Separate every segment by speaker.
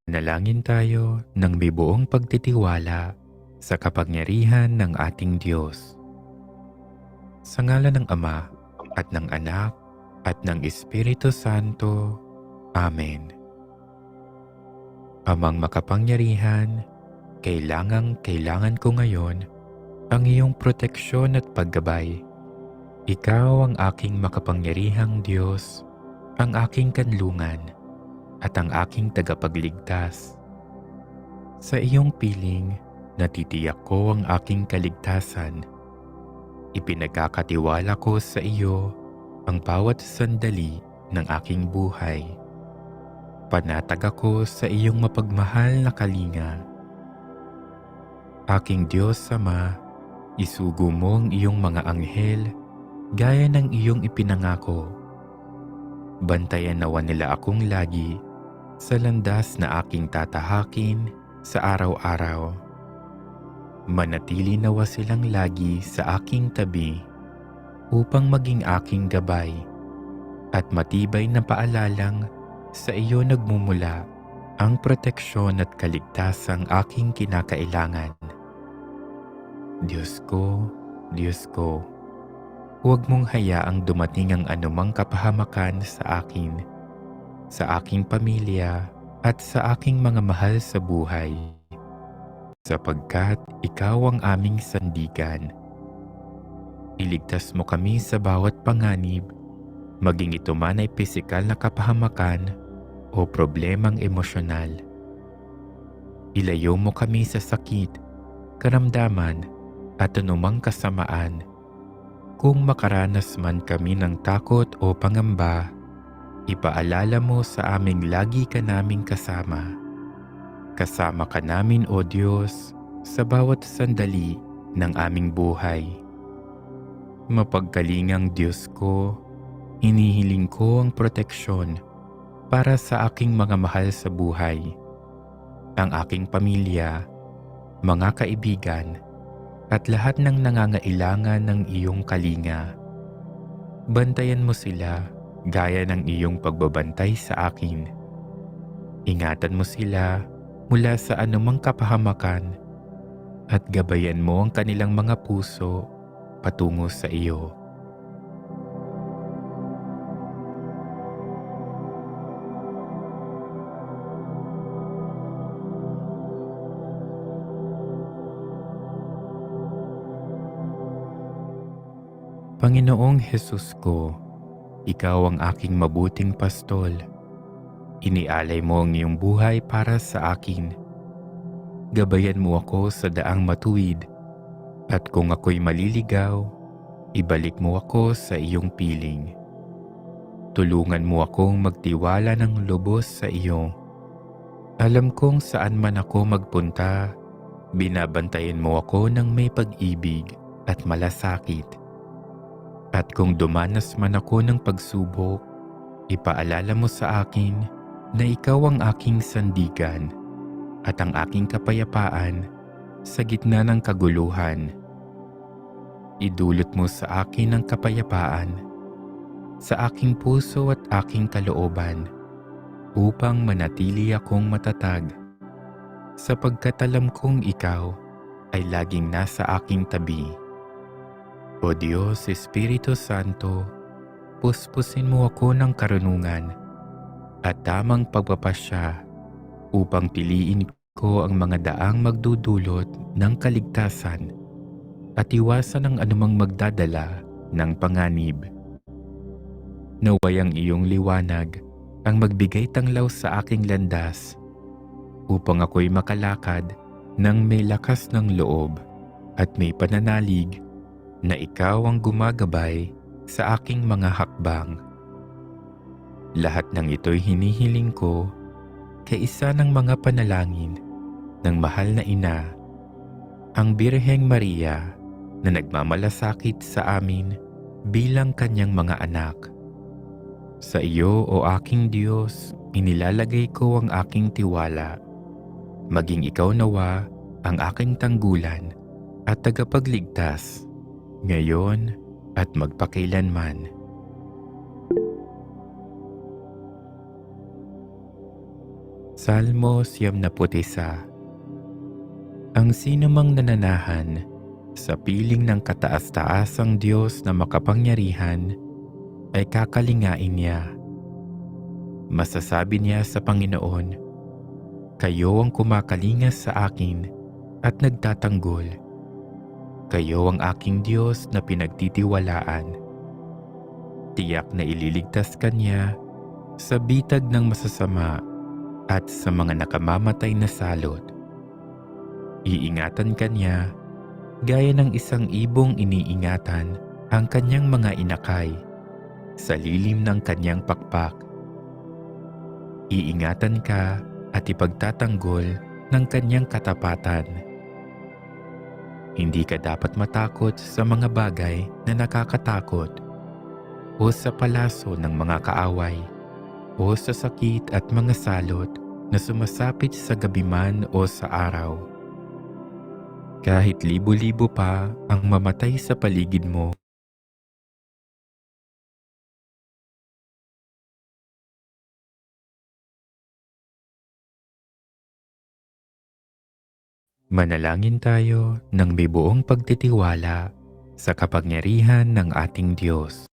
Speaker 1: Nalangin tayo ng may buong pagtitiwala sa kapangyarihan ng ating Diyos. Sa ngalan ng Ama at ng Anak at ng Espiritu Santo. Amen. Amang makapangyarihan, kailangan ko ngayon ang iyong proteksyon at paggabay. Ikaw ang aking makapangyarihang Diyos, ang aking kanlungan at ang aking tagapagligtas. Sa iyong piling, natitiyak ko ang aking kaligtasan. Ipinagkakatiwala ko sa iyo ang bawat sandali ng aking buhay. Panatag ako sa iyong mapagmahal na kalinga. Aking Diyos Ama, isugo mo ang iyong mga anghel gaya ng iyong ipinangako. Bantayan nawa nila akong lagi sa landas na aking tatahakin sa araw-araw. Manatili nawa silang lagi sa aking tabi upang maging aking gabay at matibay na paalalang sa iyo nagmumula ang proteksyon at kaligtasang aking kinakailangan. Diyos ko, huwag mong hayaang dumating ang anumang kapahamakan sa akin, sa aking pamilya at sa aking mga mahal sa buhay. Sapagkat ikaw ang aming sandigan. Iligtas mo kami sa bawat panganib, maging ito man ay pisikal na kapahamakan o problemang emosyonal. Ilayo mo kami sa sakit, karamdaman at anumang kasamaan. Kung makaranas man kami ng takot o pangamba, ipaalala mo sa aming lagi ka naming kasama. Kasama ka namin, O Diyos, sa bawat sandali ng aming buhay. Mapagkalingang Diyos ko, hinihiling ko ang proteksyon para sa aking mga mahal sa buhay, ang aking pamilya, mga kaibigan, at lahat ng nangangailangan ng iyong kalinga. Bantayan mo sila gaya ng iyong pagbabantay sa akin. Ingatan mo sila mula sa anumang kapahamakan at gabayan mo ang kanilang mga puso patungo sa iyo. Panginoong Hesus ko, ikaw ang aking mabuting pastol. Inialay mo ang iyong buhay para sa akin. Gabayan mo ako sa daang matuwid, at kung ako'y maliligaw, ibalik mo ako sa iyong piling. Tulungan mo akong magtiwala ng lubos sa iyo. Alam kong saan man ako magpunta, binabantayan mo ako ng may pag-ibig at malasakit. At kung dumanas man ako ng pagsubok, ipaalala mo sa akin na ikaw ang aking sandigan at ang aking kapayapaan sa gitna ng kaguluhan. Idulot mo sa akin ang kapayapaan sa aking puso at aking kalooban upang manatili akong matatag, sapagkat alam kong ikaw ay laging nasa aking tabi. O Diyos, Espiritu Santo, puspusin mo ako ng karunungan at tamang pagpapasya upang piliin ko ang mga daang magdudulot ng kaligtasan at iwasan ang anumang magdadala ng panganib. Naway ang iyong liwanag ang magbigay tanglaw sa aking landas upang ako'y makalakad ng may lakas ng loob at may pananalig na ikaw ang gumagabay sa aking mga hakbang. Lahat ng ito'y hinihiling ko kaisa ng mga panalangin ng mahal na ina, ang Birheng Maria, na nagmamalasakit sa amin bilang kanyang mga anak. Sa iyo, O aking Diyos, inilalagay ko ang aking tiwala. Maging ikaw nawa ang aking tanggulan at tagapagligtas, ngayon at magpakailanman. Salmo 91. Ang sinumang nananahan sa piling ng kataas-taasang Diyos na makapangyarihan ay kakalingain niya. Masasabi niya sa Panginoon, "Kayo ang kumakalingas sa akin at nagtatanggol. Kayo ang aking Diyos na pinagtitiwalaan." Tiyak na ililigtas ka niya sa bitag ng masasama at sa mga nakamamatay na salot. Iingatan ka niya gaya ng isang ibong iniingatan ang kanyang mga inakay sa lilim ng kanyang pakpak. Iingatan ka at ipagtatanggol ng kanyang katapatan. Hindi ka dapat matakot sa mga bagay na nakakatakot o sa palaso ng mga kaaway o sa sakit at mga salot na sumasapit sa gabi man o sa araw. Kahit libo-libo pa ang mamatay sa paligid mo, manalangin tayo ng may buong pagtitiwala sa kapangyarihan ng ating Diyos.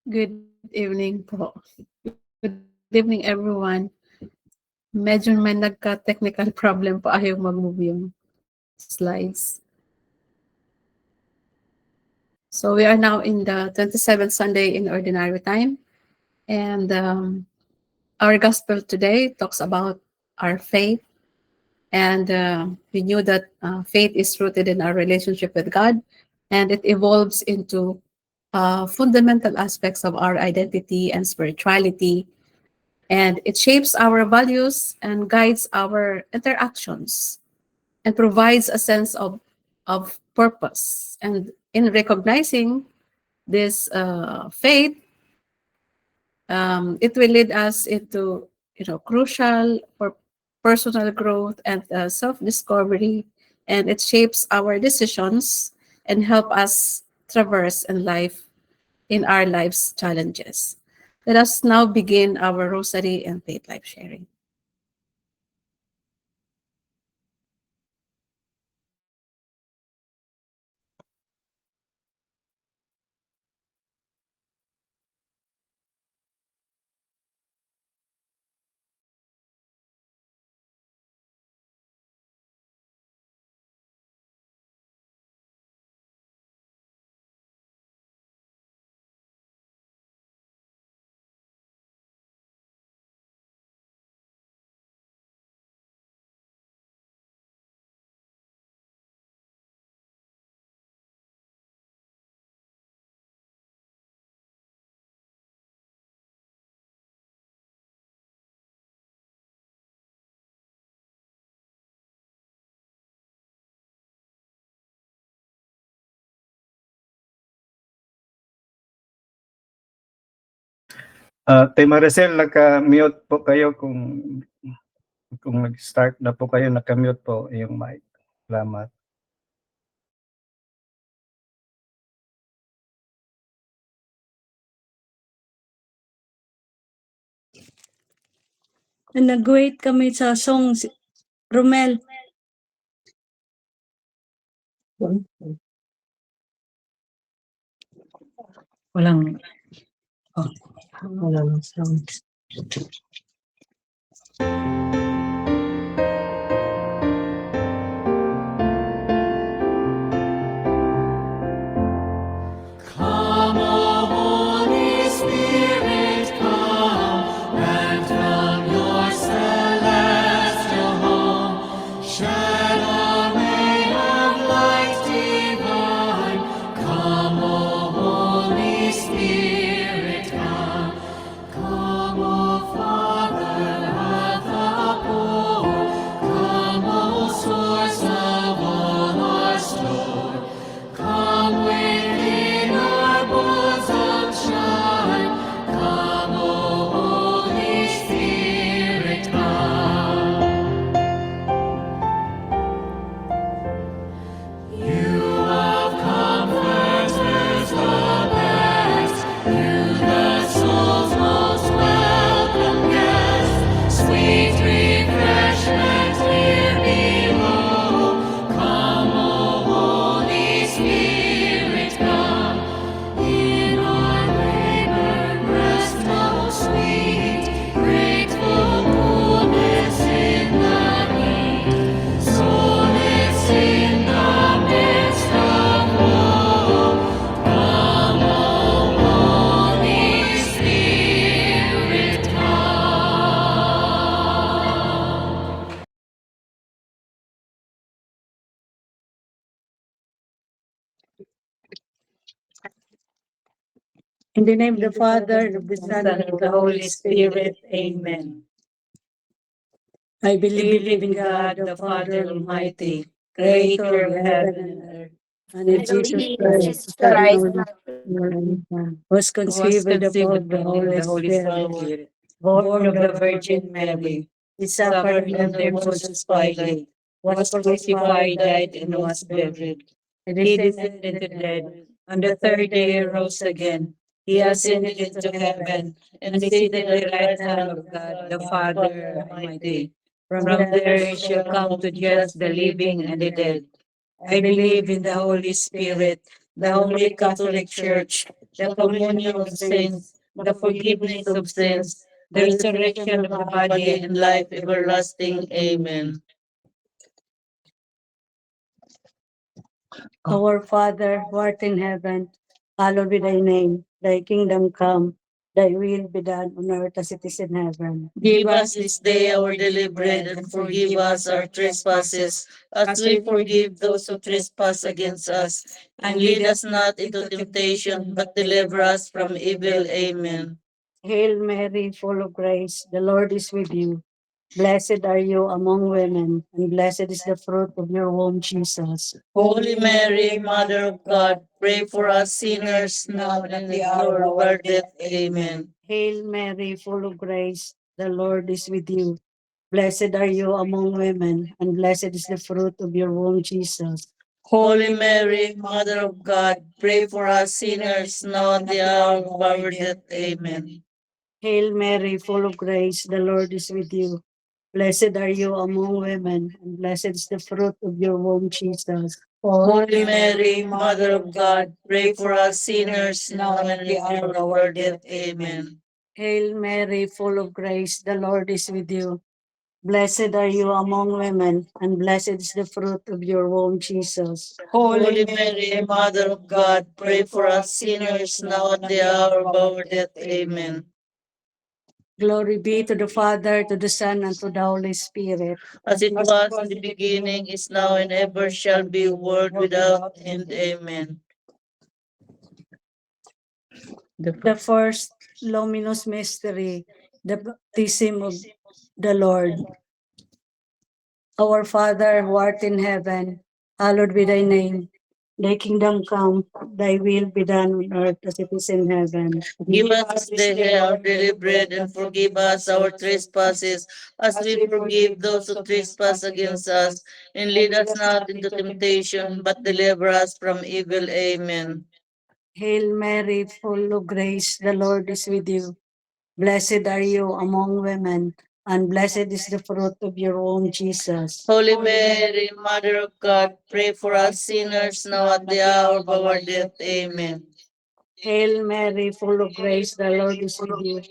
Speaker 2: Good evening po. Good evening everyone. Medyo may nagka-technical problem po, ayaw mag-move yung slides. So we are now in the 27th Sunday in Ordinary Time, and our gospel today talks about our faith, and we knew that faith is rooted in our relationship with God, and it evolves into fundamental aspects of our identity and spirituality. And it shapes our values and guides our interactions and provides a sense of purpose. And in recognizing this faith, it will lead us into crucial for personal growth and self-discovery, and it shapes our decisions and help us traverse in our life's challenges. Let us now begin our rosary and faith life sharing.
Speaker 3: Tay Maricel, naka-mute po kayo kung nag-start na po kayo, naka-mute po yung mic. Salamat.
Speaker 4: Nag-wait kami sa song, Romel. Walang sound.
Speaker 5: Come, O Holy Spirit, come, and from your celestial home shed a ray of light divine. Come, O Holy Spirit, come. Come, O Father of the poor. Come, O
Speaker 4: In the name of the Father, of the Son, and of the Holy Spirit. Amen. I believe in God, the Father Almighty, creator of heaven and earth, and in Jesus Christ, the Son of God, was conceived by the Holy Spirit, born of the Virgin Mary. He suffered under Pontius Pilate, was crucified, died, and was buried. He descended into the dead. On the third day he rose again. He ascended into heaven and is seated at the right hand of God, the Father Almighty. From there he shall come to judge the living and the dead. I believe in the Holy Spirit, the Holy Catholic Church, the communion of saints, the forgiveness of sins, the resurrection of the body, and life everlasting. Amen. Our Father, who art in heaven, hallowed be thy name. Thy kingdom come, thy will be done on earth as it is in heaven.
Speaker 6: Give us this day our daily bread, and forgive us our trespasses, as we forgive those who trespass against us. And lead us not into temptation, but deliver us from evil. Amen.
Speaker 4: Hail Mary, full of grace, the Lord is with you. Blessed are you among women, and blessed is the fruit of your womb, Jesus.
Speaker 6: Holy Mary, Mother of God, pray for us sinners now and at the hour of our death. Amen.
Speaker 4: Hail Mary, full of grace, the Lord is with you. Blessed are you among women, and blessed is the fruit of your womb, Jesus.
Speaker 6: Holy Mary, Mother of God, pray for us sinners now and at the hour of our death. Amen.
Speaker 4: Hail Mary, full of grace, the Lord is with you. Blessed are you among women, and blessed is the fruit of your womb, Jesus.
Speaker 6: Holy Mary, Mother of God, pray for us sinners now and at the hour of our death. Amen.
Speaker 4: Hail Mary, full of grace, the Lord is with you. Blessed are you among women, and blessed is the fruit of your womb, Jesus.
Speaker 6: Holy Mary, Mother of God, pray for us sinners now at the hour of our death. Amen.
Speaker 4: Glory be to the Father, to the Son, and to the Holy Spirit.
Speaker 6: As it was in the beginning, is now, and ever shall be, world without end. Amen.
Speaker 4: The first luminous mystery, the baptism of the Lord. Our Father, who art in heaven, hallowed be thy name. Thy kingdom come, thy will be done on earth as it is in heaven.
Speaker 6: Give us this day our daily bread, and forgive us our trespasses, as we forgive those who trespass against us. And lead us not into temptation, but deliver us from evil. Amen.
Speaker 4: Hail Mary, full of grace, the Lord is with you. Blessed are you among women, and blessed is the fruit of your womb, Jesus.
Speaker 6: Holy Mary, Mother of God, pray for us sinners now at the hour of our death. Amen.
Speaker 4: Hail Mary, full of grace, the Lord is with you.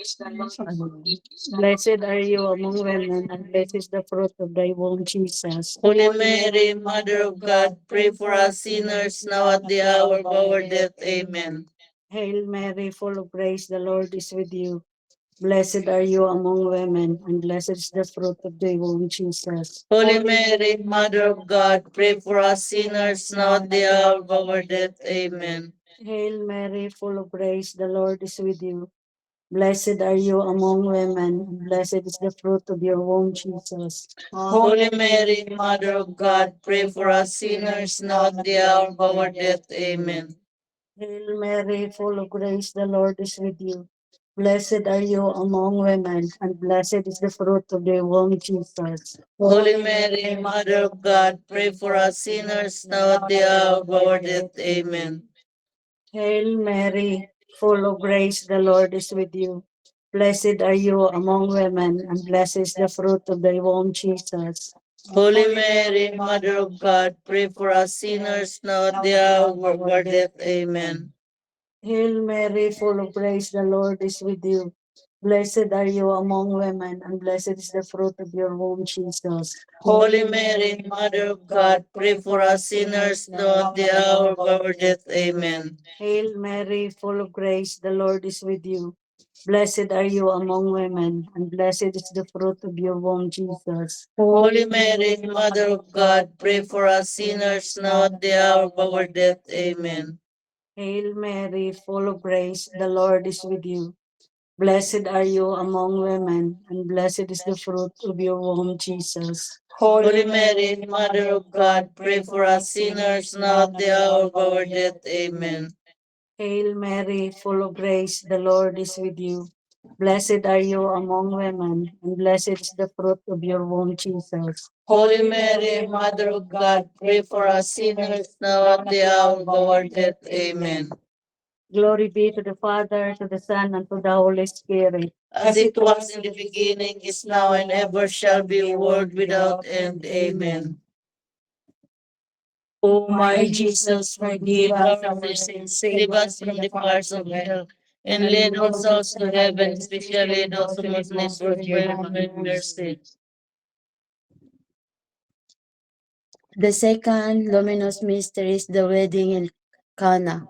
Speaker 4: Blessed are you among women, and blessed is the fruit of thy womb, Jesus.
Speaker 6: Holy Mary, Mother of God, pray for us sinners now at the hour of our death. Amen.
Speaker 4: Hail Mary, full of grace, the Lord is with you. Blessed are you among women, and blessed is the fruit of thy womb, Jesus.
Speaker 6: Holy Mary, Mother of God, pray for us sinners now at the hour of our death. Amen.
Speaker 4: Hail Mary, full of grace, the Lord is with you. Blessed are you among women, and blessed is the fruit of your womb, Jesus.
Speaker 6: Holy Mary, Mother of God, pray for us sinners now at the hour of our death. Amen.
Speaker 4: Hail Mary, full of grace, the Lord is with you. Blessed are you among women, and blessed is the fruit of your womb, Jesus.
Speaker 6: Holy Mary, Mother of God, pray for us sinners now at the hour of our death. Amen.
Speaker 4: Hail Mary, full of grace, the Lord is with you. Blessed are you among women, and blessed is the fruit of thy womb, Jesus.
Speaker 6: Holy Mary, Mother of God, pray for us sinners now at the hour of our death. Amen.
Speaker 4: Hail Mary, full of grace, the Lord is with you. Blessed are you among women, and blessed is the fruit of your womb, Jesus.
Speaker 6: Holy Mary, Mother of God, pray for us sinners now at the hour of our death. Amen.
Speaker 4: Hail Mary, full of grace, the Lord is with you. Blessed are you among women, and blessed is the fruit of your womb, Jesus.
Speaker 6: Holy Mary, Mother of God, pray for us sinners now at the hour of our death. Amen.
Speaker 4: Hail Mary, full of grace, the Lord is with you. Blessed are you among women, and blessed is the fruit of your womb, Jesus.
Speaker 6: Holy Mary, Mother of God, pray for us sinners now at the hour of our death. Amen.
Speaker 4: Hail Mary, full of grace, the Lord is with you. Blessed are you among women, and blessed is the fruit of your womb, Jesus.
Speaker 6: Holy Mary, Mother of God, pray for us sinners now at the hour of our death. Amen.
Speaker 4: Glory be to the Father, to the Son, and to the Holy Spirit.
Speaker 6: As it was in the beginning, is now, and ever shall be, world without end. Amen.
Speaker 4: O my Jesus, forgive us our sins,
Speaker 6: Save us from the fires of hell, and lead all souls to heaven, especially those who most need your mercy.
Speaker 7: The second luminous mystery is the wedding in Cana.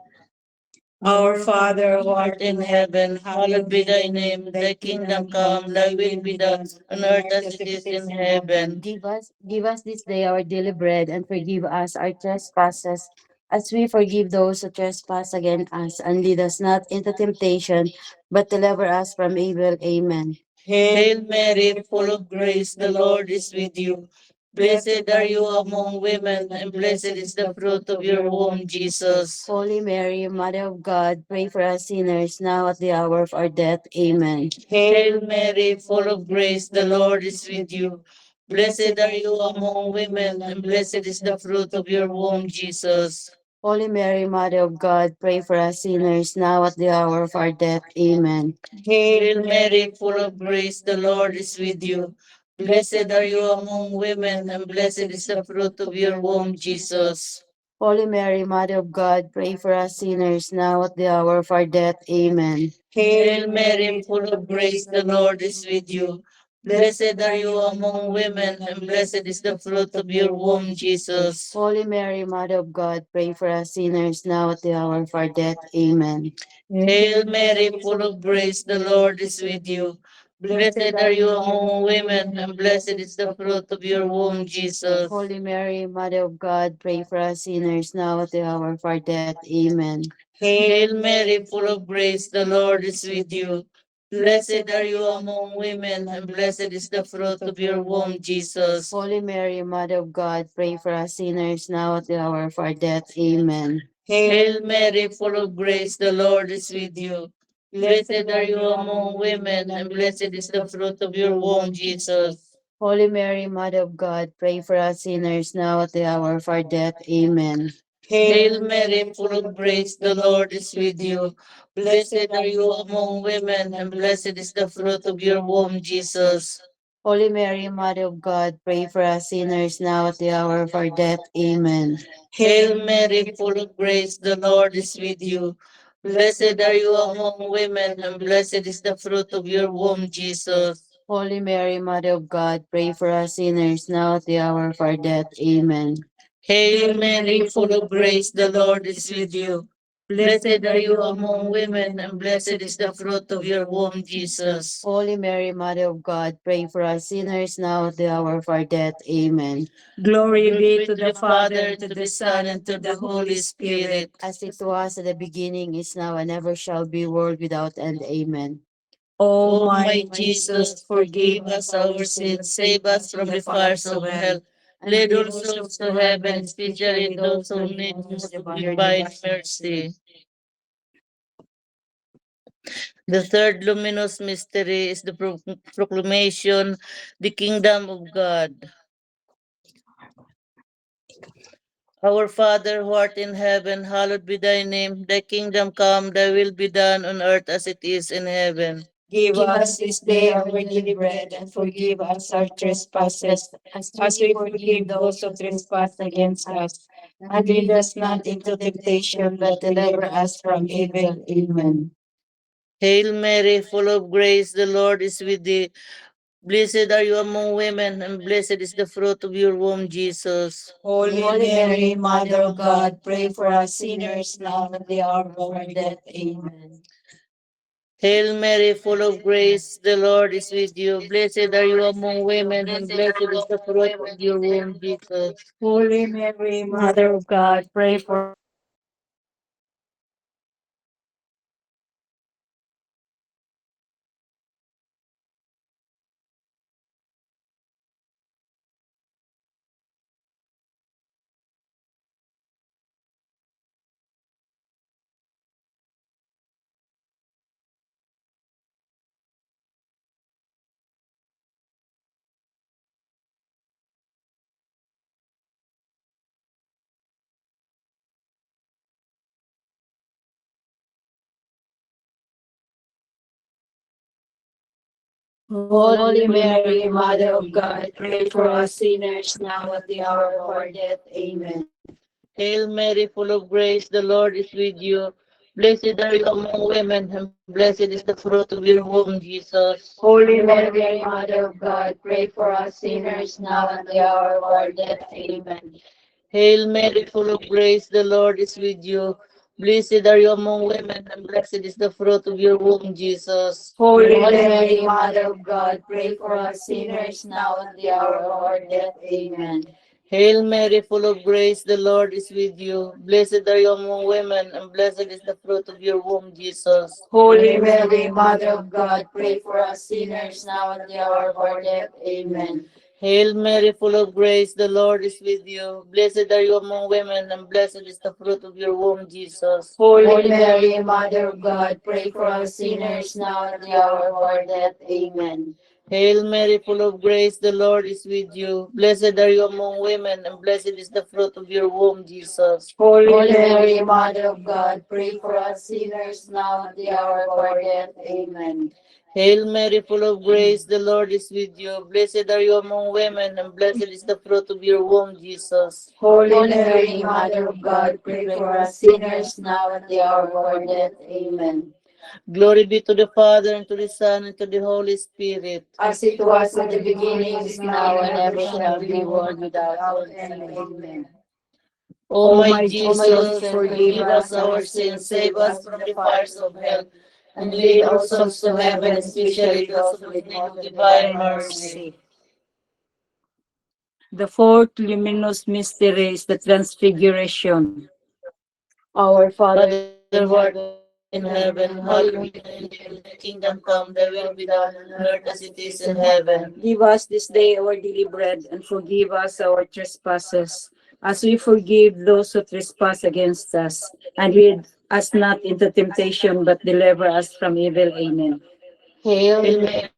Speaker 6: Our Father who art in heaven, hallowed be thy name. Thy kingdom come, thy will be done, on earth as it is in heaven.
Speaker 7: Give us this day our daily bread, and forgive us our trespasses, as we forgive those who trespass against us. And lead us not into temptation, but deliver us from evil. Amen.
Speaker 6: Hail Mary, full of grace, the Lord is with you. Blessed are you among women, and blessed is the fruit of your womb, Jesus.
Speaker 7: Holy Mary, Mother of God, pray for us sinners, now at the hour of our death. Amen.
Speaker 6: Hail Mary, full of grace, the Lord is with you. Blessed are you among women, and blessed is the fruit of your womb, Jesus.
Speaker 7: Holy Mary, Mother of God, pray for us sinners, now at the hour of our death. Amen.
Speaker 6: Hail Mary, full of grace, the Lord is with you. Blessed are you among women, and blessed is the fruit of your womb, Jesus.
Speaker 7: Holy Mary, Mother of God, pray for us sinners, now at the hour of our death. Amen.
Speaker 6: Hail Mary, full of grace, the Lord is with you. Blessed are you among women, and blessed is the fruit of your womb, Jesus.
Speaker 7: Holy Mary, Mother of God, pray for us sinners, now at the hour of our death. Amen.
Speaker 6: Hail Mary, full of grace, the Lord is with you. Blessed are you among women, and blessed is the fruit of your womb, Jesus.
Speaker 7: Holy Mary, Mother of God, pray for us sinners, now at the hour of our death. Amen.
Speaker 6: Hail Mary, full of grace, the Lord is with you. Blessed are you among women, and blessed is the fruit of your womb, Jesus.
Speaker 7: Holy Mary, Mother of God, pray for us sinners, now at the hour of our death. Amen.
Speaker 6: Hail Mary, full of grace, the Lord is with you. Blessed are you among women, and blessed is the fruit of your womb, Jesus.
Speaker 7: Holy Mary, Mother of God, pray for us sinners, now at the hour of our death. Amen.
Speaker 6: Hail Mary, full of grace, the Lord is with you. Blessed are you among women, and blessed is the fruit of your womb, Jesus.
Speaker 7: Holy Mary, Mother of God, pray for us sinners, now at the hour of our death. Amen.
Speaker 6: Hail Mary, full of grace, the Lord is with you. Blessed are you among women, and blessed is the fruit of your womb, Jesus.
Speaker 7: Holy Mary, Mother of God, pray for us sinners, now at the hour of our death. Amen.
Speaker 6: Hail Mary, full of grace, the Lord is with you. Blessed are you among women, and blessed is the fruit of your womb, Jesus.
Speaker 7: Holy Mary, Mother of God, pray for us sinners, now at the hour of our death. Amen.
Speaker 4: Glory be to the Father, to the Son, and to the Holy Spirit.
Speaker 7: As it was at the beginning, is now, and ever shall be, world without end. Amen.
Speaker 4: O
Speaker 6: O
Speaker 4: my
Speaker 6: my Jesus, forgive us our sins, save us from the fires of hell. Lead all souls to heaven, especially those who need most of divine mercy. The third luminous mystery is the proclamation, the kingdom of God. Our Father who art in heaven, hallowed be thy name. Thy kingdom come, thy will be done on earth as it is in heaven.
Speaker 4: Give us this day our daily bread, and forgive us our trespasses, as we forgive those who trespass against us. And lead us not into temptation, but deliver us from evil. Amen.
Speaker 6: Hail Mary, full of grace, the Lord is with thee. Blessed are you among women, and blessed is the fruit of your womb, Jesus.
Speaker 4: Holy Mary, Mother of God, pray for us sinners now and at the hour of our death. Amen.
Speaker 6: Hail Mary, full of grace, the Lord is with you. Blessed are you among women, and blessed is the fruit of your womb, Jesus.
Speaker 4: Holy Mary, Mother of God, pray for Holy Mary, Mother of God, pray for us sinners now at the hour of our death. Amen.
Speaker 6: Hail Mary, full of grace, the Lord is with you. Blessed are you among women, and blessed is the fruit of your womb, Jesus.
Speaker 4: Holy Mary, Mother of God, pray for us sinners now at the hour of our death. Amen.
Speaker 6: Hail Mary, full of grace, the Lord is with you. Blessed are you among women, and blessed is the fruit of your womb, Jesus.
Speaker 4: Holy Mary, Mother of God, pray for us sinners now at the hour of our death. Amen.
Speaker 6: Hail Mary, full of grace, the Lord is with you. Blessed are you among women, and blessed is the fruit of your womb, Jesus.
Speaker 4: Holy Mary, Mother of God, pray for us sinners now at the hour of our death. Amen.
Speaker 6: Hail Mary, full of grace, the Lord is with you. Blessed are you among women, and blessed is the fruit of your womb, Jesus.
Speaker 4: Holy Mary, Mother of God, pray for us sinners now at the hour of our death. Amen.
Speaker 6: Hail Mary, full of grace, the Lord is with you. Blessed are you among women, and blessed is the fruit of your womb, Jesus.
Speaker 4: Holy Mary, Mother of God, pray for us sinners now at the hour of our death. Amen.
Speaker 6: Hail Mary, full of grace, the Lord is with you. Blessed are you among women, and blessed is the fruit of your womb, Jesus.
Speaker 4: Holy Mary, Mother of God, pray for us sinners now at the hour of our death. Amen.
Speaker 6: Glory be to the Father, and to the Son, and to the Holy Spirit.
Speaker 4: As it was in the beginning, is now, and ever shall be, world without end. Amen.
Speaker 6: O my Jesus, forgive us our sins, save us from the fires of hell, and lead all souls to heaven, especially those who need of divine mercy.
Speaker 4: The fourth luminous mystery is the Transfiguration. Our Father,
Speaker 6: Father who art in heaven, hallowed be thy name. Thy kingdom come, thy will be done on earth as it is in heaven.
Speaker 4: give us this day our daily bread, and forgive us our trespasses, as we forgive those who trespass against us. And lead us not into temptation, but deliver us from evil. Amen.
Speaker 6: Hail Mary,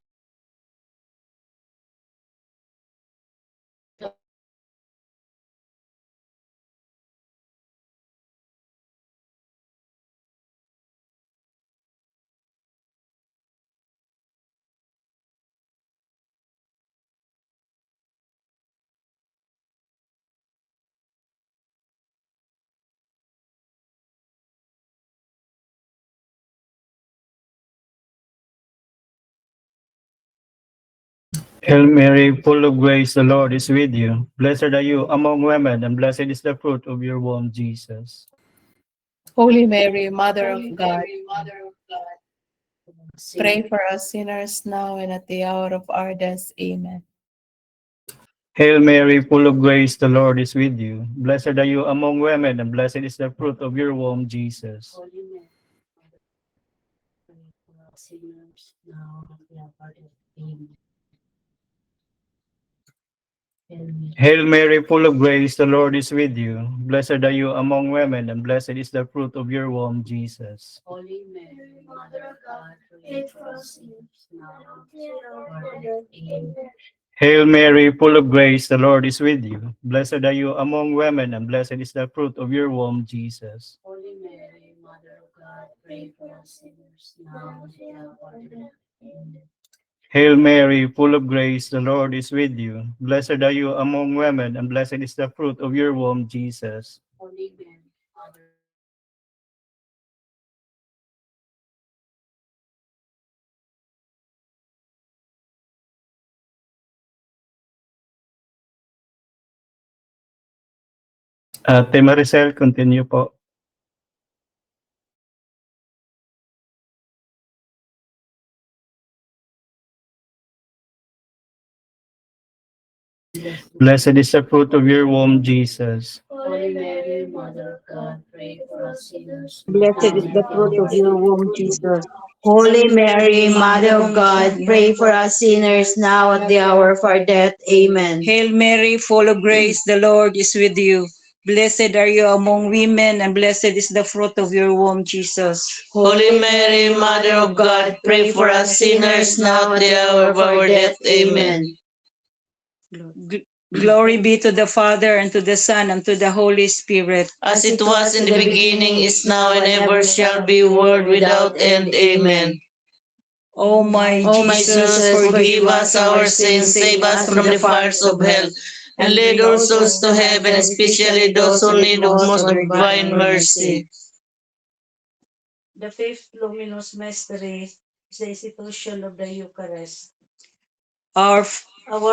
Speaker 3: Hail Mary, full of grace, the Lord is with you. Blessed are you among women, and blessed is the fruit of your womb, Jesus.
Speaker 2: Holy Mary, Mother of God, pray for us sinners now and at the hour of our death. Amen.
Speaker 3: Hail Mary, full of grace, the Lord is with you. Blessed are you among women, and blessed is the fruit of your womb, Jesus. Hail Mary, full of grace, the Lord is with you. Blessed are you among women, and blessed is the fruit of your womb, Jesus.
Speaker 4: Holy Mary, Mother of God, pray for us sinners now and at the hour of our death. Amen.
Speaker 3: Hail Mary, full of grace, the Lord is with you. Blessed are you among women, and blessed is the fruit of your womb, Jesus.
Speaker 4: Holy Mary, Mother of God, pray for us sinners now and at the hour of our death. Amen.
Speaker 3: Hail Mary, full of grace, the Lord is with you. Blessed are you among women, and blessed is the fruit of your womb, Jesus.
Speaker 4: Holy Mary, Mother
Speaker 3: Ate Maricel, continue po. Blessed is the fruit of your womb, Jesus.
Speaker 4: Holy Mary, Mother of God, pray for us sinners.
Speaker 7: Blessed is the fruit of your womb, Jesus.
Speaker 8: Holy Mary, Mother of God, pray for us sinners now at the hour of our death. Amen.
Speaker 4: Hail Mary, full of grace, the Lord is with you. Blessed are you among women, and blessed is the fruit of your womb, Jesus.
Speaker 6: Holy Mary, Mother of God, pray for us sinners now at the hour of our death. Amen.
Speaker 4: Glory be to the Father, and to the Son, and to the Holy Spirit.
Speaker 6: As it was in the beginning, is now, and ever shall be, world without end. Amen. O my Jesus, forgive us our sins, save us from the fires of hell, and lead all souls to heaven, especially those who need of most divine mercy.
Speaker 4: The fifth luminous mystery is the institution of the Eucharist. Our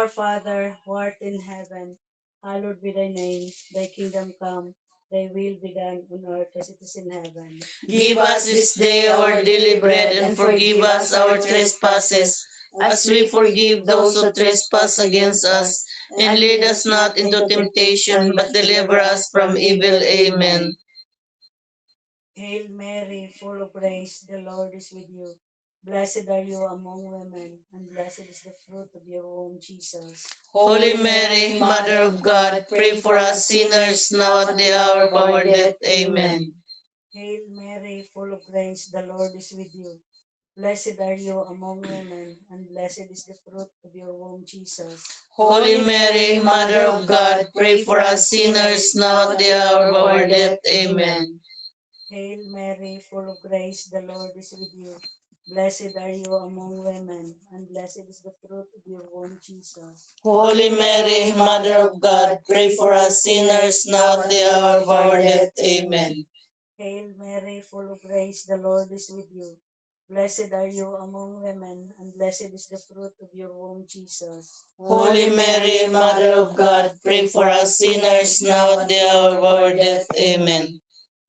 Speaker 4: Father, who art in heaven, hallowed be thy name. Thy kingdom come, thy will be done on earth as it is in heaven.
Speaker 6: Give us this day our daily bread, and forgive us our trespasses, as we forgive those who trespass against us. And lead us not into temptation, but deliver us from evil. Amen.
Speaker 4: Hail Mary, full of grace, the Lord is with you. Blessed are you among women, and blessed is the fruit of your womb, Jesus.
Speaker 6: Holy Mary, Mother of God, pray for us sinners now at the hour of our death. Amen.
Speaker 4: Hail Mary, full of grace, the Lord is with you. Blessed are you among women, and blessed is the fruit of your womb, Jesus.
Speaker 6: Holy Mary, Mother of God, pray for us sinners now at the hour of our death. Amen.
Speaker 4: Hail Mary, full of grace, the Lord is with you. Blessed are you among women, and blessed is the fruit of your womb, Jesus.
Speaker 6: Holy Mary, Mother of God, pray for us sinners now at the hour of our death. Amen.
Speaker 4: Hail Mary, full of grace, the Lord is with you. Blessed are you among women, and blessed is the fruit of your womb, Jesus.
Speaker 6: Holy Mary, Mother of God, pray for us sinners now at the hour of our death. Amen.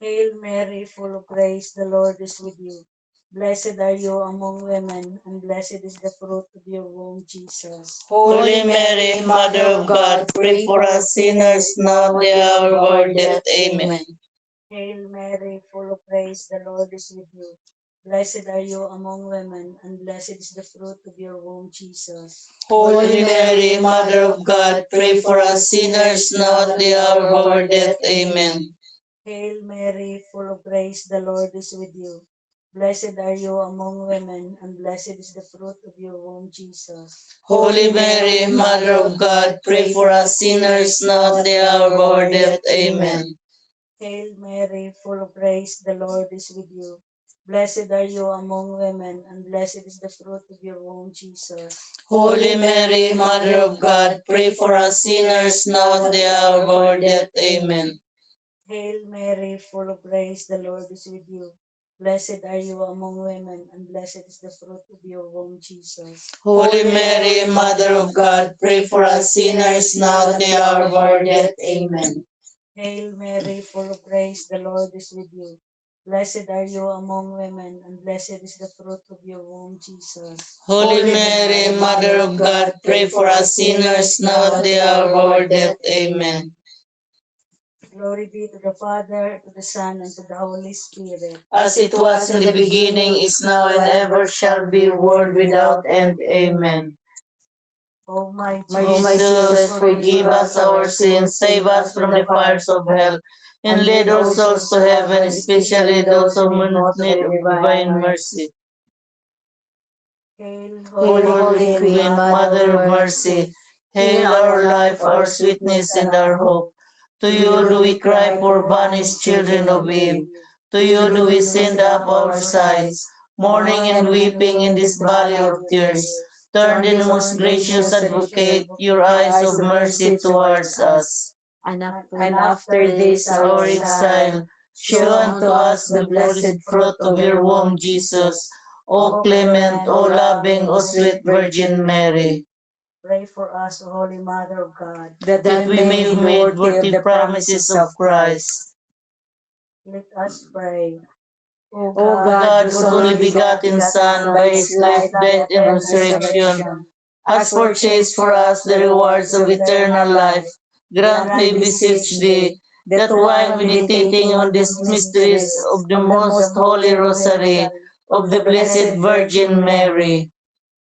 Speaker 4: Hail Mary, full of grace, the Lord is with you. Blessed are you among women, and blessed is the fruit of your womb, Jesus.
Speaker 6: Holy Mary, Mother of God, pray for us sinners now at the hour of our death. Amen.
Speaker 4: Hail Mary, full of grace, the Lord is with you. Blessed are you among women, and blessed is the fruit of your womb, Jesus.
Speaker 6: Holy Mary, Mother of God, pray for us sinners now at the hour of our death. Amen.
Speaker 4: Hail Mary, full of grace, the Lord is with you. Blessed are you among women, and blessed is the fruit of your womb, Jesus.
Speaker 6: Holy Mary, Mother of God, pray for us sinners now at the hour of our death. Amen.
Speaker 4: Hail Mary, full of grace, the Lord is with you. Blessed are you among women, and blessed is the fruit of your womb, Jesus.
Speaker 6: Holy Mary, Mother of God, pray for us sinners now at the hour of our death. Amen.
Speaker 4: Hail Mary, full of grace, the Lord is with you. Blessed are you among women, and blessed is the fruit of your womb, Jesus.
Speaker 6: Holy Mary, Mother of God, pray for us sinners now at the hour of our death. Amen.
Speaker 4: Hail Mary, full of grace, the Lord is with you. Blessed are you among women, and blessed is the fruit of your womb, Jesus.
Speaker 6: Holy Mary, Mother of God, pray for us sinners now at the hour of our death. Amen.
Speaker 4: Glory be to the Father, to the Son, and to the Holy Spirit.
Speaker 6: As it was in the beginning, is now, and ever shall be, world without end. Amen.
Speaker 4: O my
Speaker 6: O my Jesus, forgive us our sins, save us from the fires of hell, and lead all souls to heaven, especially those who most need of divine mercy.
Speaker 4: Hail,
Speaker 6: Holy Queen, Mother of Mercy, hail our life, our sweetness, and our hope. To you do we cry, poor banished children of Eve. To you do we send up our sighs, mourning and weeping in this valley of tears. Turn then, most gracious Advocate, your eyes of mercy towards us.
Speaker 7: And
Speaker 8: And after this
Speaker 6: Our exile, show unto us the blessed fruit of your womb, Jesus. O clement, O loving, O sweet Virgin Mary,
Speaker 4: pray for us, O Holy Mother of God.
Speaker 6: that we may be made worthy of the promises of Christ.
Speaker 4: Let us pray. O
Speaker 8: O
Speaker 6: God, whose only begotten Son, by his life, death, and resurrection, has purchased for us the rewards of eternal life, grant, we beseech thee, that while meditating on these mysteries of the most holy rosary of the Blessed Virgin Mary,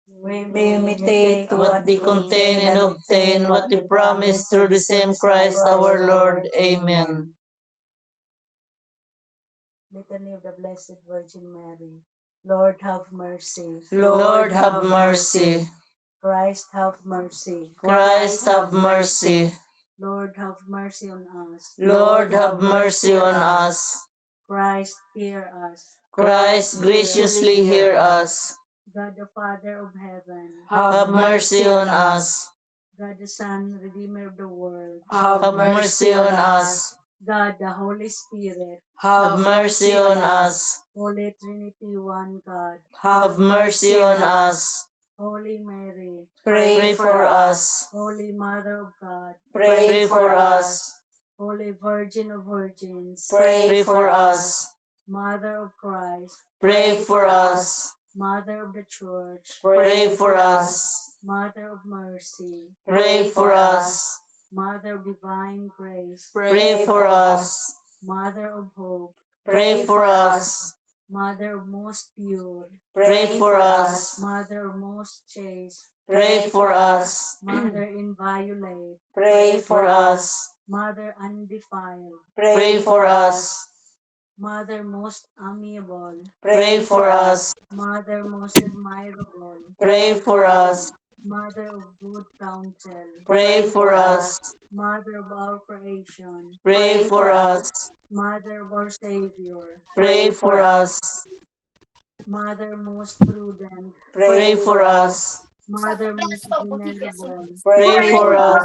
Speaker 4: we may imitate
Speaker 6: what they contain and obtain what they promise through the same Christ our Lord. Amen.
Speaker 4: Litany of the Blessed Virgin Mary. Lord, have mercy.
Speaker 6: Lord, have mercy.
Speaker 4: Christ, have mercy.
Speaker 6: Christ, have mercy.
Speaker 4: Lord, have mercy on us.
Speaker 6: Lord, have mercy on us.
Speaker 4: Christ, hear us.
Speaker 6: Christ, graciously hear us.
Speaker 4: God the Father of heaven,
Speaker 6: have mercy on us.
Speaker 4: God the Son, Redeemer of the world,
Speaker 6: Have mercy on us.
Speaker 4: God the Holy Spirit,
Speaker 6: Have mercy on us.
Speaker 4: Holy Trinity, one God,
Speaker 6: Have mercy on us.
Speaker 4: Holy Mary,
Speaker 6: Pray for us.
Speaker 4: Holy Mother of God,
Speaker 6: Pray for us.
Speaker 4: Holy Virgin of Virgins,
Speaker 6: Pray for us.
Speaker 4: Mother of Christ,
Speaker 6: Pray for us.
Speaker 4: Mother of the Church,
Speaker 6: Pray for us.
Speaker 4: Mother of Mercy,
Speaker 6: Pray for us.
Speaker 4: Mother of Divine Grace,
Speaker 6: Pray for us.
Speaker 4: Mother of Hope,
Speaker 6: Pray for us.
Speaker 4: Mother of Most Pure,
Speaker 6: Pray for us.
Speaker 4: Mother of Most Chaste,
Speaker 6: Pray for us.
Speaker 4: Mother Inviolate,
Speaker 6: Pray for us.
Speaker 4: Mother Undefiled,
Speaker 6: Pray for us.
Speaker 4: Mother Most Amiable,
Speaker 6: Pray for us.
Speaker 4: Mother Most Admirable,
Speaker 6: Pray for us.
Speaker 4: Mother of Good Counsel,
Speaker 6: Pray for us.
Speaker 4: Mother of our creation,
Speaker 6: Pray for us.
Speaker 4: Mother of our Savior,
Speaker 6: Pray for us.
Speaker 4: Mother Most Prudent,
Speaker 6: Pray for us.
Speaker 4: Mother Most Venerable,
Speaker 6: Pray for us.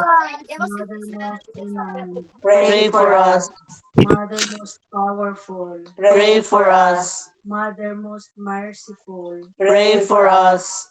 Speaker 4: Mother Most Renowned,
Speaker 6: Pray for us.
Speaker 4: Mother Most Powerful,
Speaker 6: Pray for us.
Speaker 4: Mother Most Merciful,
Speaker 6: Pray for us.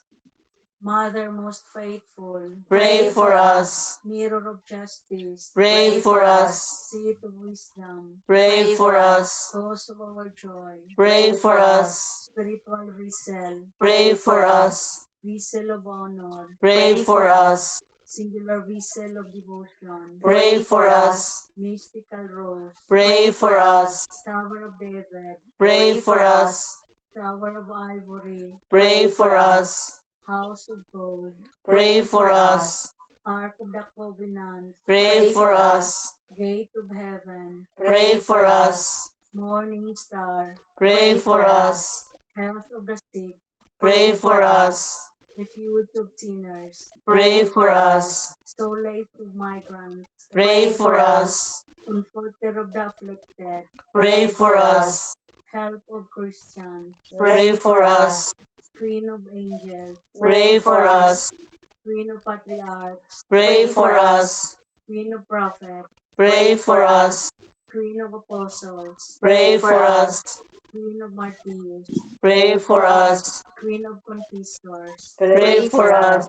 Speaker 4: Mother Most Faithful,
Speaker 6: Pray for us.
Speaker 4: Mirror of Justice,
Speaker 6: Pray for us.
Speaker 4: Seat of Wisdom,
Speaker 6: Pray for us.
Speaker 4: Cause of our joy,
Speaker 6: Pray for us.
Speaker 4: Spiritual Vessel,
Speaker 6: Pray for us.
Speaker 4: Vessel of Honor,
Speaker 6: Pray for us.
Speaker 4: Singular Vessel of Devotion,
Speaker 6: Pray for us.
Speaker 4: Mystical Rose,
Speaker 6: Pray for us.
Speaker 4: Tower of David,
Speaker 6: Pray for us.
Speaker 4: Tower of Ivory,
Speaker 6: Pray for us.
Speaker 4: House of Gold,
Speaker 6: Pray for us.
Speaker 4: Ark of the Covenant,
Speaker 6: Pray for us.
Speaker 4: Gate of Heaven,
Speaker 6: Pray for us.
Speaker 4: Morning Star,
Speaker 6: Pray for us.
Speaker 4: Health of the Sick,
Speaker 6: Pray for us.
Speaker 4: Refuge of Sinners,
Speaker 6: Pray for us.
Speaker 4: Solace of Migrants,
Speaker 6: Pray for us.
Speaker 4: Comforter of the Afflicted,
Speaker 6: Pray for us.
Speaker 4: Help of Christians,
Speaker 6: Pray for us.
Speaker 4: Queen of Angels,
Speaker 6: Pray for us.
Speaker 4: Queen of Patriarchs,
Speaker 6: Pray for us.
Speaker 4: Queen of Prophets,
Speaker 6: Pray for us.
Speaker 4: Queen of Apostles,
Speaker 6: Pray for us.
Speaker 4: Queen of Martyrs,
Speaker 6: Pray for us.
Speaker 4: Queen of Confessors,
Speaker 6: Pray for us.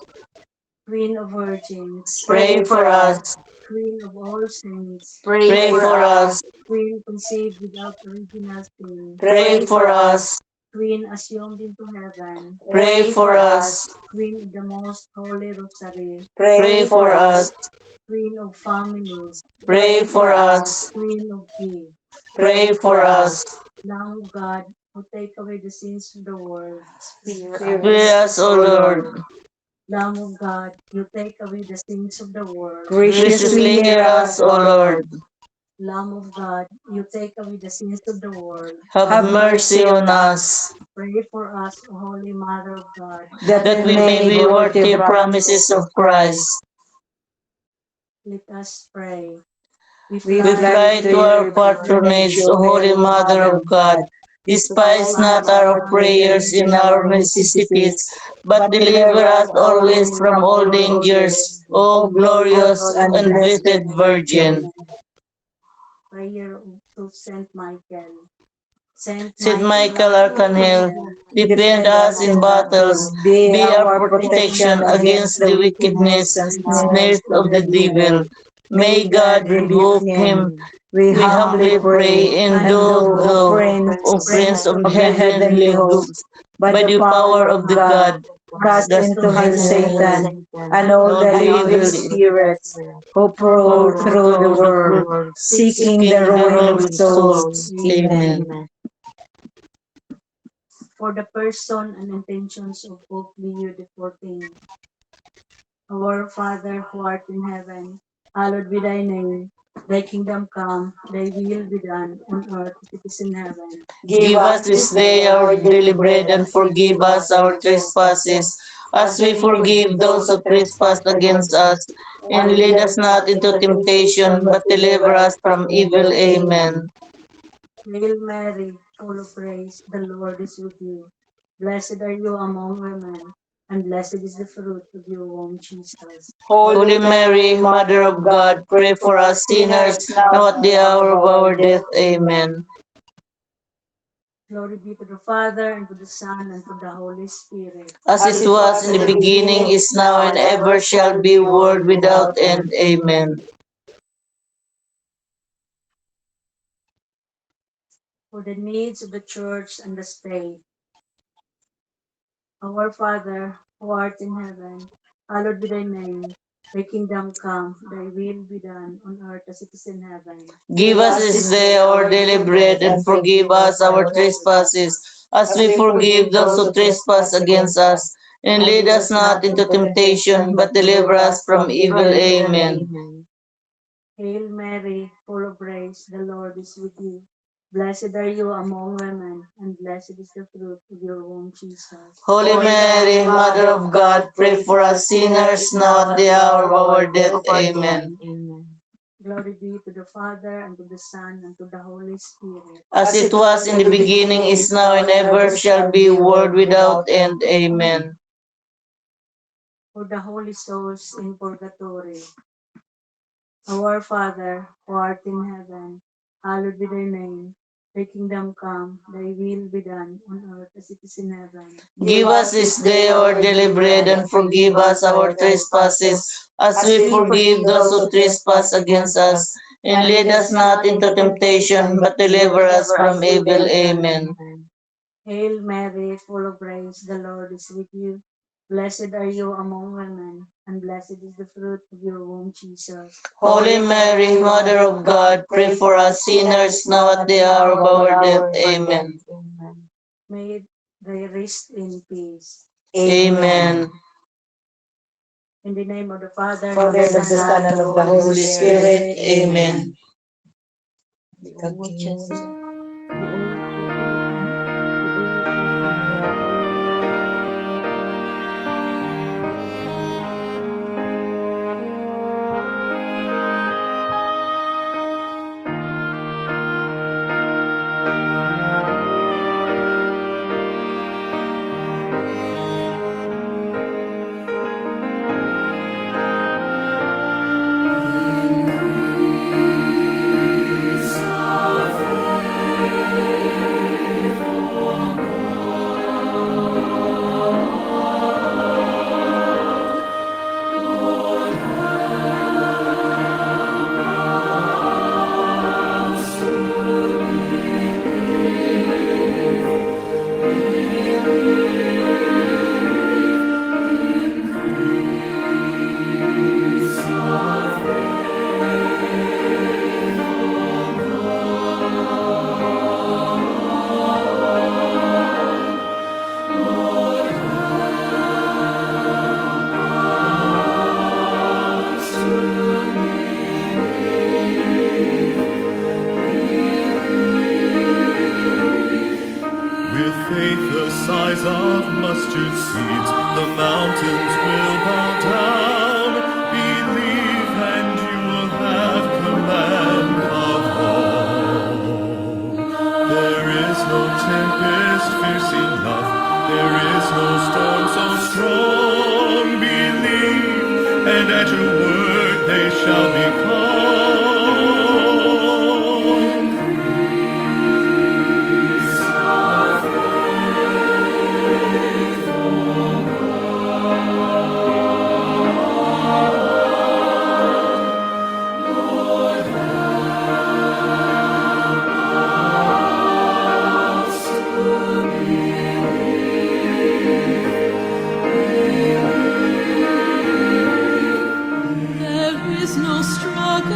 Speaker 4: Queen of Virgins,
Speaker 6: Pray for us.
Speaker 4: Queen of all saints,
Speaker 6: Pray for us.
Speaker 4: Queen conceived without original sin,
Speaker 6: Pray for us.
Speaker 4: Queen assumed into heaven,
Speaker 6: Pray for us.
Speaker 4: Queen of the most holy rosary,
Speaker 6: Pray for us.
Speaker 4: Queen of families,
Speaker 6: Pray for us.
Speaker 4: Queen of peace,
Speaker 6: Pray for us.
Speaker 4: Lamb of God, who take away the sins of the world,
Speaker 6: Spare us, O Lord.
Speaker 4: Lamb of God, you take away the sins of the world,
Speaker 6: Graciously hear us, O Lord.
Speaker 4: Lamb of God, you take away the sins of the world,
Speaker 6: Have mercy on us,
Speaker 4: pray for us, O Holy Mother of God.
Speaker 6: that we may be worthy of promises of Christ.
Speaker 4: Let us pray. We
Speaker 6: We fly to our patronage, O Holy Mother of God. Despise not our prayers in our necessities, but deliver us always from all dangers, O glorious and blessed Virgin.
Speaker 4: Prayer to Saint Michael. Saint
Speaker 6: Saint Michael Archangel, defend us in battles, be our protection against the wickedness and snares of the devil. May God rebuke him, we humbly pray, and do thou, O Prince of the heavenly hosts, by the power of the God,
Speaker 8: Cast into hell Satan and all the evil spirits who prowl through the world, seeking the ruin of souls. Amen.
Speaker 4: for the person and intentions of Pope Leo XIV. Our Father who art in heaven, hallowed be thy name. Thy kingdom come, thy will be done on earth as it is in heaven.
Speaker 6: Give us this day our daily bread, and forgive us our trespasses, as we forgive those who trespass against us. And lead us not into temptation, but deliver us from evil. Amen.
Speaker 4: Hail Mary, full of grace, the Lord is with you.
Speaker 8: Blessed are you among women, and blessed is the fruit of your womb, Jesus.
Speaker 6: Holy Mary, Mother of God, pray for us sinners, now at the hour of our death. Amen.
Speaker 8: Glory be to the Father, and to the Son, and to the Holy Spirit.
Speaker 6: As it was in the beginning, is now, and ever shall be, world without end. Amen.
Speaker 8: For the needs of the Church and the State. Our Father, who art in heaven, hallowed be thy name. Thy kingdom come, thy will be done on earth as it is in heaven.
Speaker 6: Give us this day our daily bread, and forgive us our trespasses, as we forgive those who trespass against us. And lead us not into temptation, but deliver us from evil. Amen.
Speaker 8: Hail Mary, full of grace, the Lord is with you. Blessed are you among women, and blessed is the fruit of your womb, Jesus.
Speaker 6: Holy Mary, Mother of God, pray for us sinners, now at the hour of our death. Amen.
Speaker 8: Glory be to the Father, and to the Son, and to the Holy Spirit.
Speaker 6: As it was in the beginning, is now, and ever shall be, world without end. Amen.
Speaker 8: For the holy souls in purgatory. Our Father, who art in heaven, hallowed be thy name. Thy kingdom come, thy will be done on earth as it is in heaven.
Speaker 6: Give us this day our daily bread, and forgive us our trespasses, as we forgive those who trespass against us. And lead us not into temptation, but deliver us from evil. Amen.
Speaker 8: Hail Mary, full of grace, the Lord is with you. Blessed are you among women, and blessed is the fruit of your womb, Jesus.
Speaker 6: Holy Mary, Mother of God, pray for us sinners, now at the hour of our death. Amen.
Speaker 8: May they rest in peace.
Speaker 6: Amen.
Speaker 8: In the name of the Father,
Speaker 4: Father,
Speaker 8: and
Speaker 4: of the Son, and of the Holy Spirit. Amen.
Speaker 5: With faith the size of mustard seeds, the mountains will bow down. Believe and you will have command of all. There is no tempest fierce enough, there is no storm so strong. Believe, and at your word they shall be calm.
Speaker 9: There is no struggle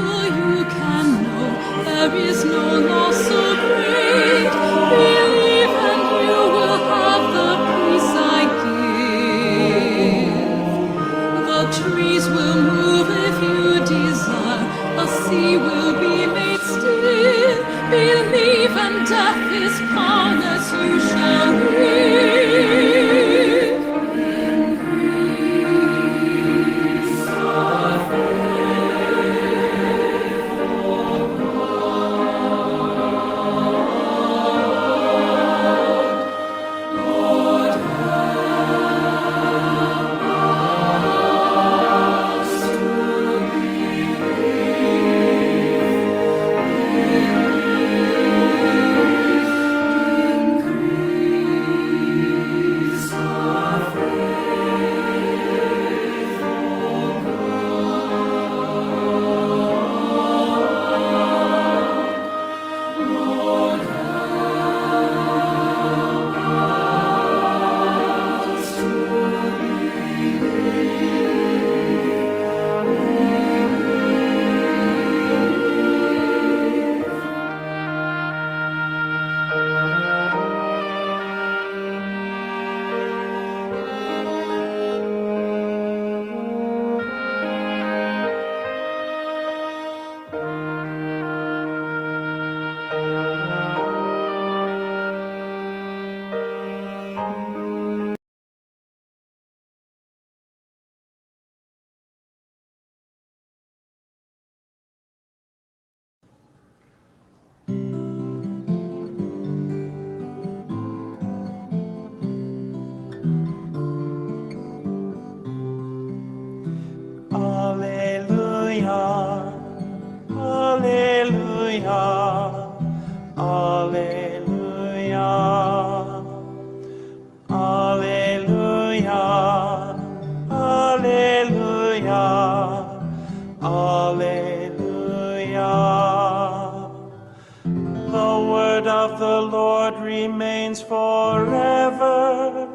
Speaker 5: remains forever.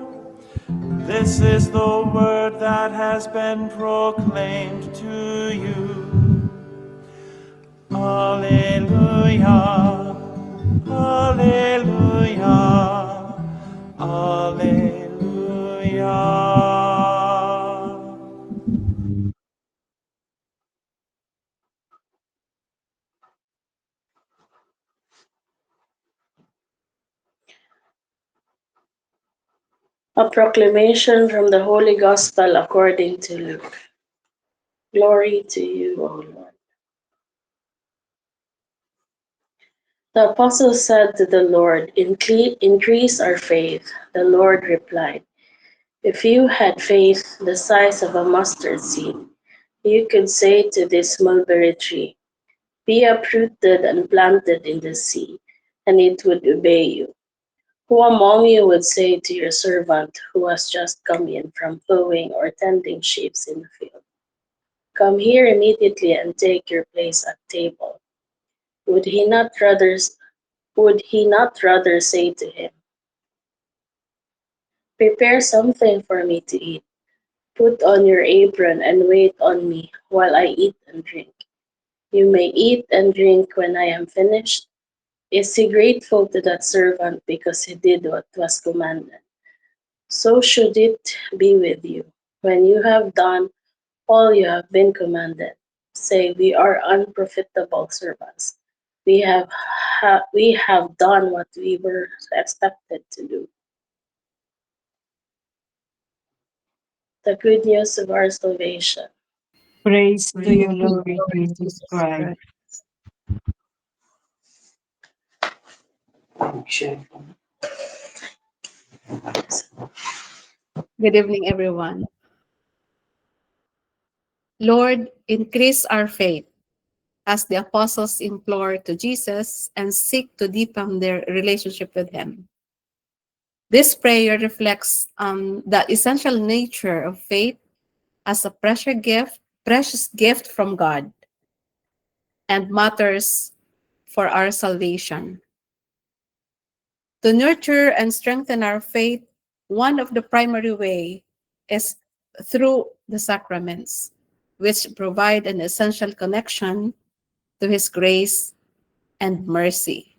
Speaker 5: This is the word that has been proclaimed to you. Alleluia, Alleluia, Alleluia.
Speaker 9: A proclamation from the Holy Gospel according to Luke. Glory to you, O Lord. The apostles said to the Lord, Increase our faith. The Lord replied, If you had faith the size of a mustard seed, you could say to this mulberry tree, Be uprooted and planted in the sea, and it would obey you. Who among you would say to your servant who has just come in from plowing or tending sheep in the field, Come here immediately and take your place at table? Would he not rather say to him, Prepare something for me to eat, put on your apron and wait on me while I eat and drink? You may eat and drink when I am finished. Is he grateful to that servant because he did what was commanded? So should it be with you. When you have done all you have been commanded, say, We are unprofitable servants. We have done what we were expected to do. The good news of our salvation.
Speaker 4: Praise to you, Lord Jesus Christ.
Speaker 2: Good evening, everyone. Lord, increase our faith as the apostles implore to Jesus and seek to deepen their relationship with him. This prayer reflects the essential nature of faith as a precious gift from God, and matters for our salvation. To nurture and strengthen our faith, one of the primary ways is through the sacraments, which provide an essential connection to His grace and mercy.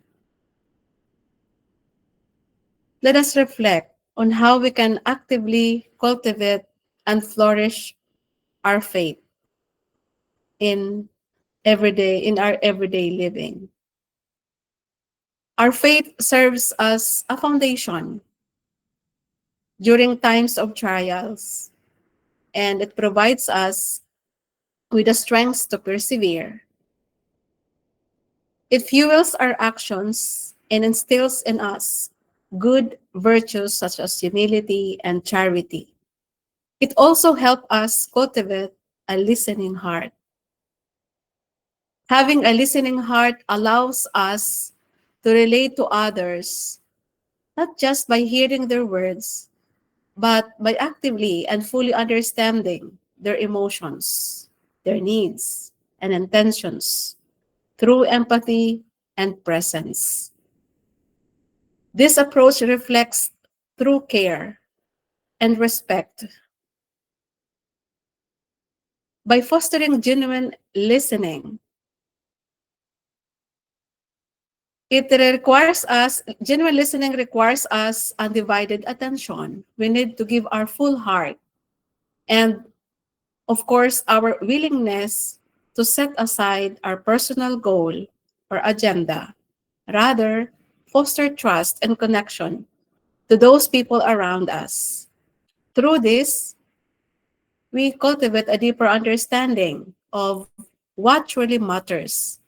Speaker 2: Let us reflect on how we can actively cultivate and flourish our faith in our everyday living. Our faith serves as a foundation during times of trials, and it provides us with the strength to persevere. It fuels our actions and instills in us good virtues such as humility and charity. It also helps us cultivate a listening heart. Having a listening heart allows us to relate to others, not just by hearing their words, but by actively and fully understanding their emotions, their needs, and intentions through empathy and presence. This approach reflects true care and respect. By fostering genuine listening, genuine listening requires us undivided attention. We need to give our full heart and, of course, our willingness to set aside our personal goal or agenda. Rather, foster trust and connection to those people around us. Through this, we cultivate a deeper understanding of what truly matters.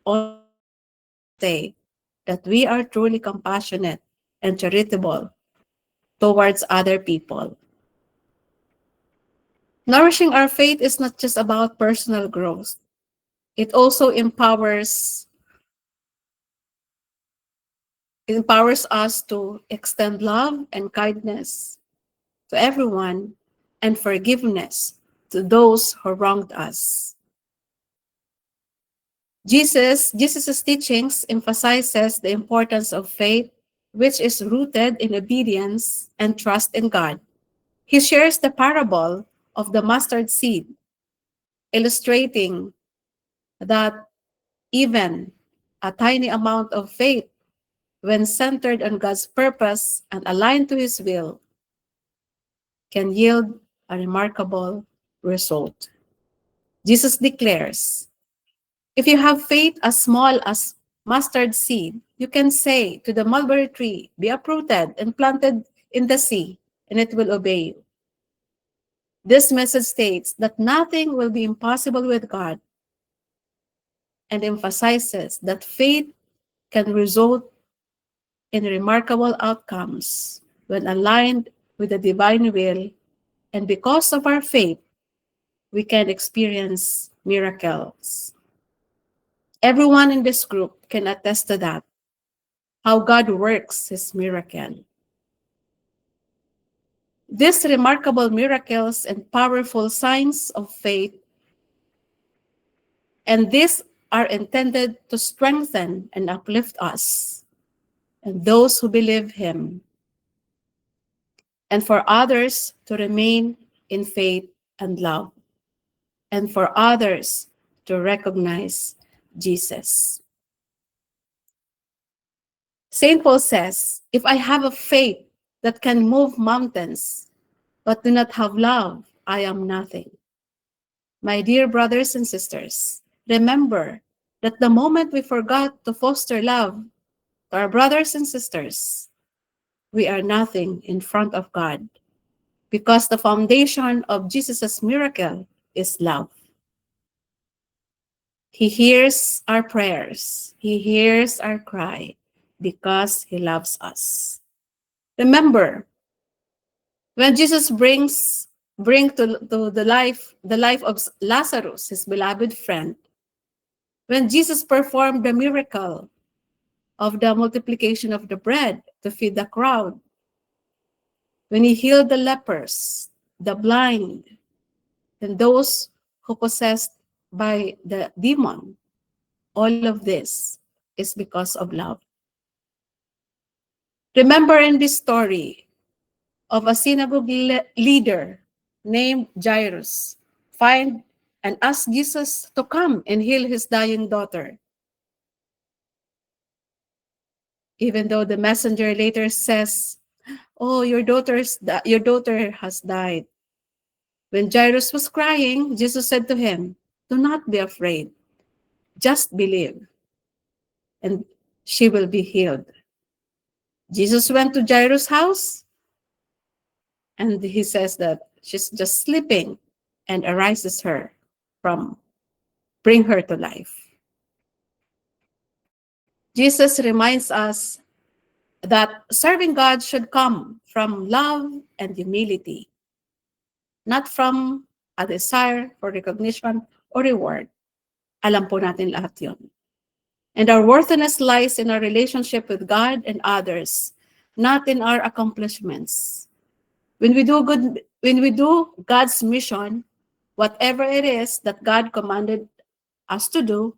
Speaker 2: On say that we are truly compassionate and charitable towards other people. Nourishing our faith is not just about personal growth. It also empowers us to extend love and kindness to everyone and forgiveness to those who wronged us. Jesus' teachings emphasizes the importance of faith which is rooted in obedience and trust in God. He shares the parable of the mustard seed, illustrating that even a tiny amount of faith, when centered on God's purpose and aligned to His will, can yield a remarkable result. Jesus declares, if you have faith as small as mustard seed, you can say to the mulberry tree, be uprooted and planted in the sea, and it will obey you. This message states that nothing will be impossible with God and emphasizes that faith can result in remarkable outcomes when aligned with the divine will, and because of our faith, we can experience miracles. Everyone in this group can attest to that, how God works His miracle. These remarkable miracles and powerful signs of faith, and these are intended to strengthen and uplift us and those who believe Him, and for others to remain in faith and love, and for others to recognize Jesus. St. Paul says, if I have a faith that can move mountains, but do not have love, I am nothing. My dear brothers and sisters, remember that the moment we forgot to foster love to our brothers and sisters, we are nothing in front of God, because the foundation of Jesus' miracle is love. He hears our prayers. He hears our cry because He loves us. Remember, when Jesus bring to the life of Lazarus, his beloved friend, when Jesus performed the miracle of the multiplication of the bread to feed the crowd, when He healed the lepers, the blind, and those who possessed by the demon, all of this is because of love. Remember in this story of a synagogue leader named Jairus, find and ask Jesus to come and heal his dying daughter. Even though the messenger later says, oh, your daughter has died. When Jairus was crying, Jesus said to him, do not be afraid, just believe, and she will be healed. Jesus went to Jairus' house, and he says that she's just sleeping, and arises her bring her to life. Jesus reminds us that serving God should come from love and humility, not from a desire for recognition or reward. Alam po natin lahat yun. And our worthiness lies in our relationship with God and others, not in our accomplishments. When we do God's mission, whatever it is that God commanded us to do,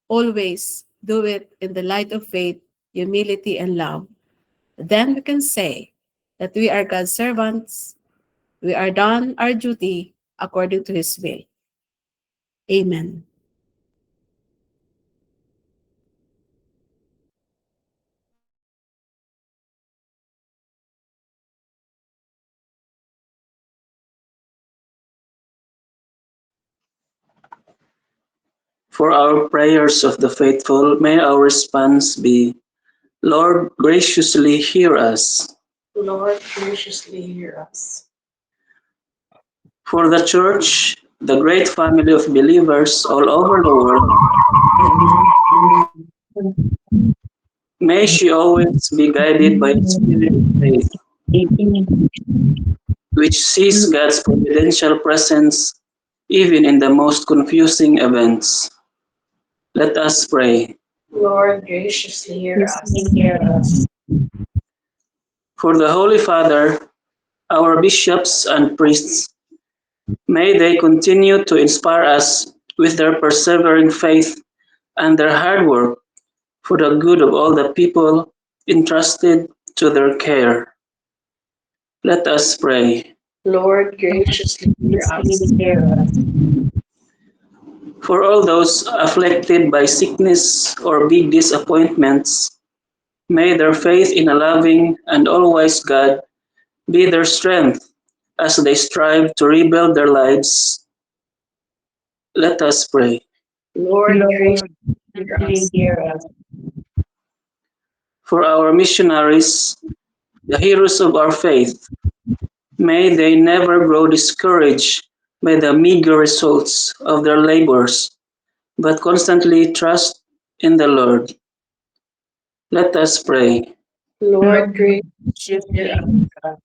Speaker 2: always do it in the light of faith, humility, and love. Then we can say that we are God's servants. We are done our duty according to His will. Amen.
Speaker 10: For our prayers of the faithful, may our response be, Lord, graciously hear us.
Speaker 9: Lord, graciously hear us.
Speaker 10: For the Church, the great family of believers all over the world, may she always be guided by the Spirit of faith, which sees God's providential presence even in the most confusing events. Let us pray.
Speaker 9: Lord, graciously hear us.
Speaker 10: For the Holy Father, our bishops and priests, may they continue to inspire us with their persevering faith and their hard work for the good of all the people entrusted to their care. Let us pray.
Speaker 9: Lord, graciously hear us.
Speaker 10: For all those afflicted by sickness or big disappointments, may their faith in a loving and all-wise God be their strength as they strive to rebuild their lives. Let us pray.
Speaker 9: Lord, graciously hear us.
Speaker 10: For our missionaries, the heroes of our faith, may they never grow discouraged by the meager results of their labors, but constantly trust in the Lord. Let us pray.
Speaker 9: Lord, graciously hear us.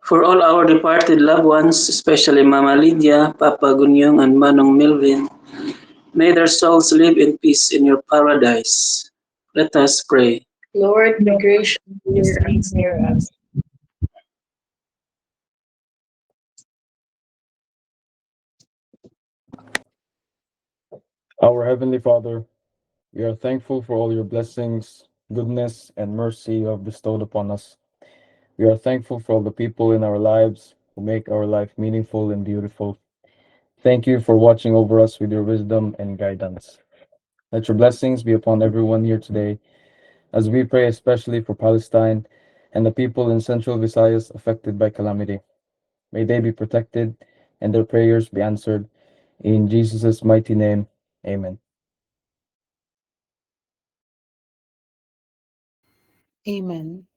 Speaker 10: For all our departed loved ones, especially Mama Lydia, Papa Gunyong, and Manong Melvin, may their souls live in peace in your paradise. Let us pray.
Speaker 9: Lord, graciously hear us.
Speaker 11: Our Heavenly Father, we are thankful for all your blessings, goodness, and mercy you have bestowed upon us. We are thankful for all the people in our lives who make our life meaningful and beautiful. Thank you for watching over us with your wisdom and guidance. Let your blessings be upon everyone here today as we pray especially for Palestine and the people in Central Visayas affected by calamity. May they be protected and their prayers be answered. In Jesus' mighty name, amen.
Speaker 2: Amen.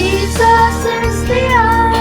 Speaker 12: Jesus is the answer.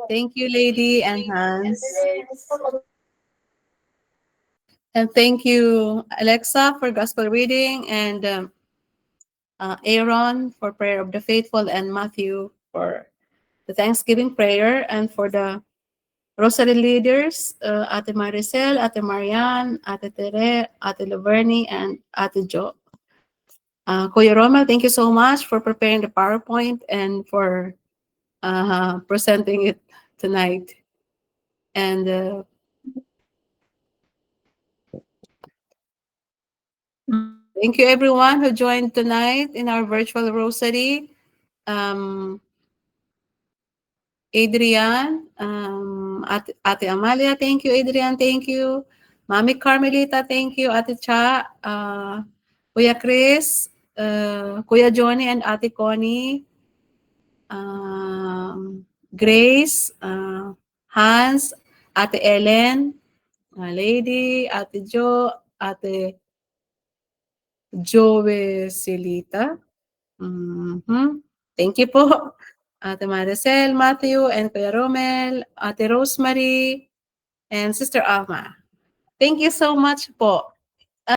Speaker 2: Thank you, Lady and Hans. And thank you, Alexa, for gospel reading, and Aaron for prayer of the faithful, and Matthew for the Thanksgiving prayer, and for the Rosary leaders, Ate Maricel, Ate Marian, Ate Tere, Ate Laverni, and Ate Jo. Kuya Roma, thank you so much for preparing the PowerPoint and for presenting it tonight. And thank you everyone who joined tonight in our virtual rosary. Adrian, Ate Amalia, thank you. Adrian, thank you. Mami Carmelita, thank you. Ate Cha, Kuya Chris, Kuya Johnny, and Ate Connie. Grace, Hans, Ate Ellen, Lady, Ate Jo, Ate Joe Silita. Thank you po. Ate Maricel, Matthew, and Kuya Romel, Ate Rosemary, and Sister Alma. Thank you so much po.